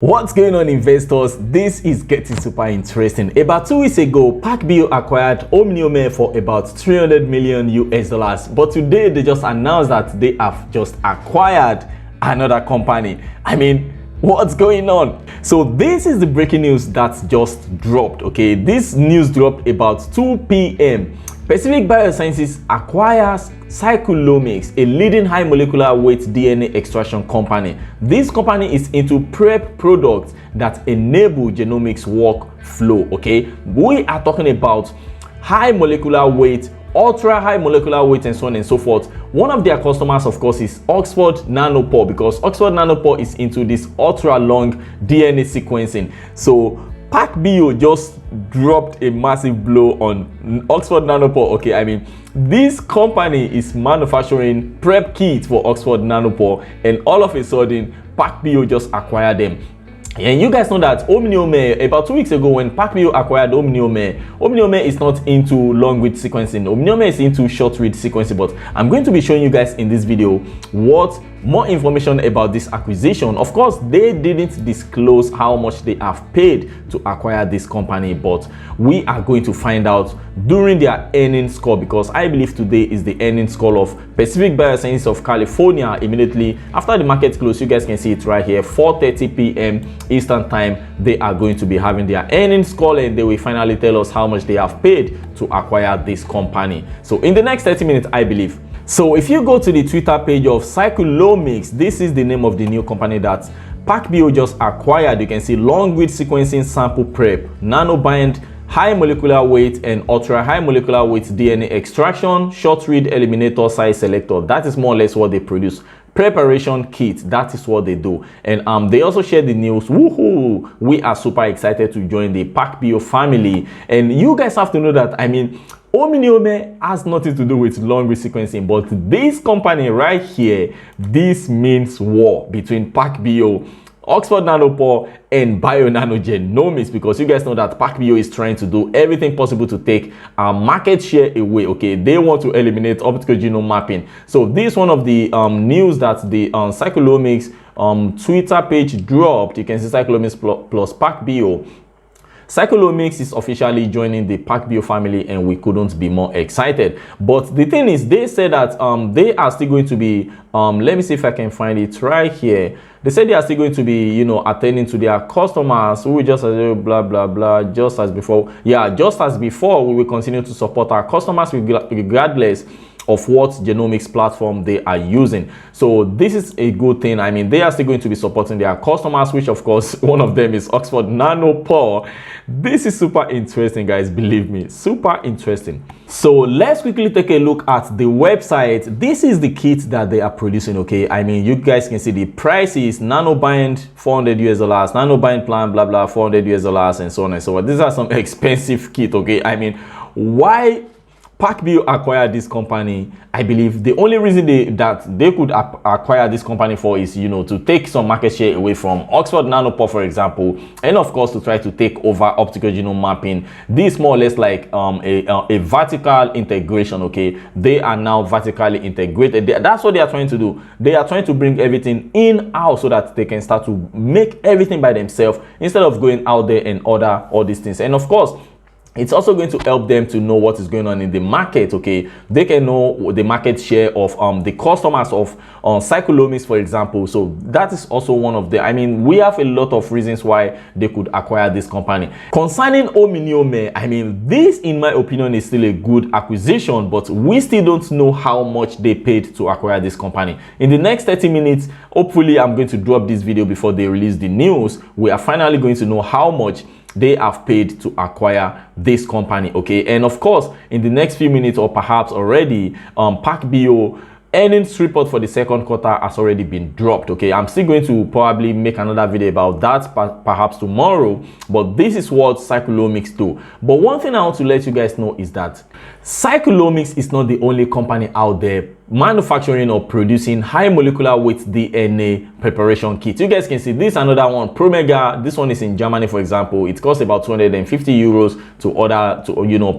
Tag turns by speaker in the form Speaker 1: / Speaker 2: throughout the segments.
Speaker 1: What's going on, investors? This is getting super interesting. About 2 weeks ago, PacBio acquired OGM for about 300 million US dollars. But today they just announced that they have just acquired another company. I mean, what's going on? So this is the breaking news that just dropped. Okay, this news dropped about 2 p.m. Pacific Biosciences acquires Psycholomix, a leading high molecular weight DNA extraction company. This company is into prep products that enable genomics workflow. Okay, we are talking about high molecular weight, ultra high molecular weight, and so on and so forth. One of their customers, of course, is Oxford Nanopore, because Oxford Nanopore is into this ultra long DNA sequencing. So PacBio just dropped a massive blow on Oxford Nanopore. Okay, I mean, this company is manufacturing prep kits for Oxford Nanopore, and all of a sudden PacBio just acquired them. And you guys know that OGM, about 2 weeks ago when PacBio acquired OGM is not into long read sequencing. OGM is into short read sequencing. But I'm going to be showing you guys in this video what more information about this acquisition. Of course, they didn't disclose how much they have paid to acquire this company, but we are going to find out during their earnings call, because I believe today is the earnings call of Pacific Biosciences of California. Immediately after the market close, you guys can see it right here, 4:30 p.m. Eastern time. They are going to be having their earnings call, and they will finally tell us how much they have paid to acquire this company. So in the next 30 minutes, I believe. So if you go to the Twitter page of Psycholomix, this is the name of the new company that PacBio just acquired. You can see long read sequencing sample prep, nanobind, high molecular weight, and ultra high molecular weight DNA extraction, short read eliminator, size selector. That is more or less what they produce. Preparation kit, that is what they do. And they also shared the news. Woohoo! We are super excited to join the PacBio family. And you guys have to know that, I mean, OGM has nothing to do with long read sequencing, but this company right here, this means war between PacBio, Oxford Nanopore, and Bionano Genomics, because you guys know that PacBio is trying to do everything possible to take our market share away. Okay, they want to eliminate optical genome mapping. So this is one of the news that the Psycholomix Twitter page dropped. You can see Psycholomix plus PacBio. Psycholomix is officially joining the PacBio family, and we couldn't be more excited. But the thing is, they said that they are still going to be let me see if I can find it right here. They said they are still going to be, you know, attending to their customers who just as blah blah blah, just as before. Yeah, just as before, we will continue to support our customers regardless of what genomics platform they are using. So this is a good thing. I mean, they are still going to be supporting their customers, which of course one of them is Oxford Nanopore. This is super interesting, guys, believe me, super interesting. So let's quickly take a look at the website. This is the kit that they are producing. Okay, I mean, you guys can see the prices: nanobind $400 US, nanobind plan blah blah $400 US, and so on and so forth. These are some expensive kit. Okay, I mean, why PacBio acquired this company? I believe the only reason that they could acquire this company for is, you know, to take some market share away from Oxford Nanopore, for example, and of course to try to take over optical genome mapping. This is more or less like a vertical integration. Okay, they are now vertically integrated. That's what they are trying to do. They are trying to bring everything in-house so that they can start to make everything by themselves instead of going out there and order all these things. And of course, it's also going to help them to know what is going on in the market. Okay, they can know the market share of the customers of Psycholomix, for example. So that is also one of the, I mean, we have a lot of reasons why they could acquire this company. Concerning OGM, I mean, this in my opinion is still a good acquisition, but we still don't know how much they paid to acquire this company. In the next 30 minutes, hopefully I'm going to drop this video before they release the news. We are finally going to know how much they have paid to acquire this company. Okay, and of course in the next few minutes, or perhaps already, PacBio earnings report for the second quarter has already been dropped. Okay, I'm still going to probably make another video about that perhaps tomorrow, but this is what Psycholomix do. But one thing I want to let you guys know is that Psycholomix is not the only company out there manufacturing or producing high molecular weight DNA preparation kit. You guys can see this another one, Promega. This one is in Germany, for example. It costs about 250 euros to order,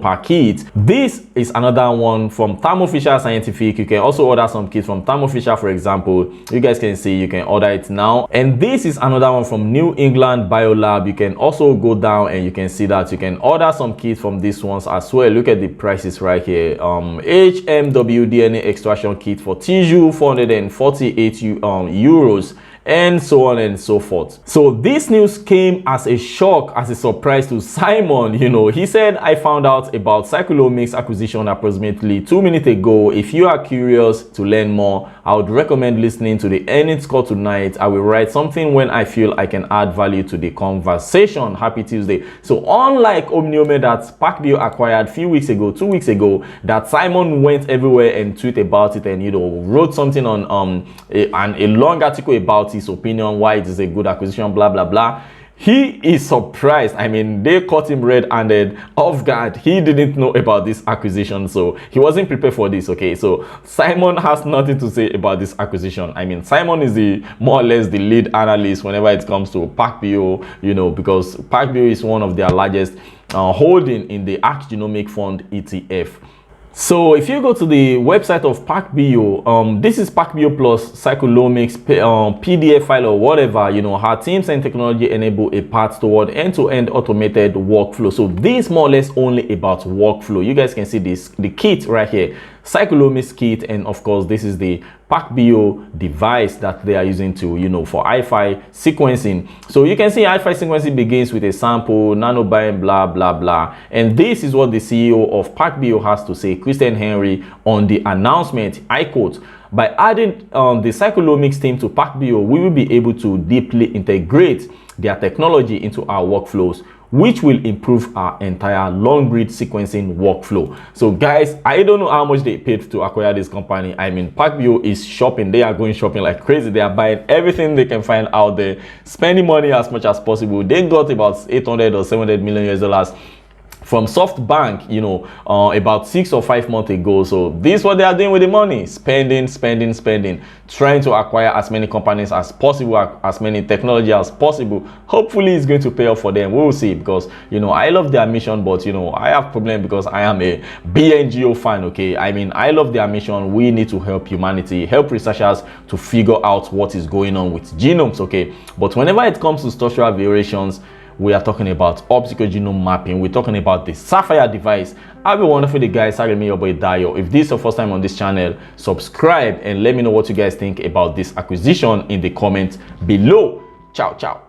Speaker 1: per kit. This is another one from Thermo Fisher Scientific. You can also order some kits from Thermo Fisher, for example. You guys can see you can order it now. And this is another one from New England Biolab. You can also go down and you can see that you can order some kits from these ones as well. Look at the prices right here. HMW DNA extraction kit for tissue, 448 euros, and so on and so forth. So this news came as a shock, as a surprise to Simon. He said, I found out about Psycholomix acquisition approximately 2 minutes ago. If you are curious to learn more, I would recommend listening to the earnings call tonight. I will write something when I feel I can add value to the conversation. Happy Tuesday. So unlike Omniome that PacBio acquired a few weeks ago, 2 weeks ago, that Simon went everywhere and tweeted about it and wrote something on a long article about his opinion, why it is a good acquisition, blah blah blah. He is surprised. I mean, they caught him red-handed, off guard. He didn't know about this acquisition, so he wasn't prepared for this. Okay, so Simon has nothing to say about this acquisition. I mean, Simon is more or less the lead analyst whenever it comes to PacBio, because PacBio is one of their largest holding in the Genomic Fund ETF. So if you go to the website of PacBio, this is PacBio plus Psycholomix PDF file or whatever. Her teams and technology enable a path toward end-to-end automated workflow. So this more or less only about workflow. You guys can see the kit right here, Psycholomix kit, and of course this is the PacBio device that they are using to for hi-fi sequencing. So you can see hi-fi sequencing begins with a sample, nanobiome, blah blah blah. And this is what the CEO of PacBio has to say, Christian Henry, on the announcement. I quote, by adding the Psycholomix team to PacBio, we will be able to deeply integrate their technology into our workflows, which will improve our entire long read sequencing workflow. So guys, I don't know how much they paid to acquire this company. I mean, PacBio is shopping. They are going shopping like crazy. They are buying everything they can find out there, spending money as much as possible. They got about 800 or 700 million US dollars from SoftBank, about 6 or 5 months ago. So this is what they are doing with the money: spending, trying to acquire as many companies as possible, as many technology as possible. Hopefully it's going to pay off for them. We'll see, because I love their mission, but I have problem because I am a Bngo fan. Okay, I mean, I love their mission. We need to help humanity, help researchers to figure out what is going on with genomes. Okay, but whenever it comes to structural variations, we are talking about optical genome mapping. We're talking about the Sapphire device. Have a wonderful day, guys. Sorry, me, your boy Dayo. If this is your first time on this channel, subscribe and let me know what you guys think about this acquisition in the comments below. Ciao, ciao.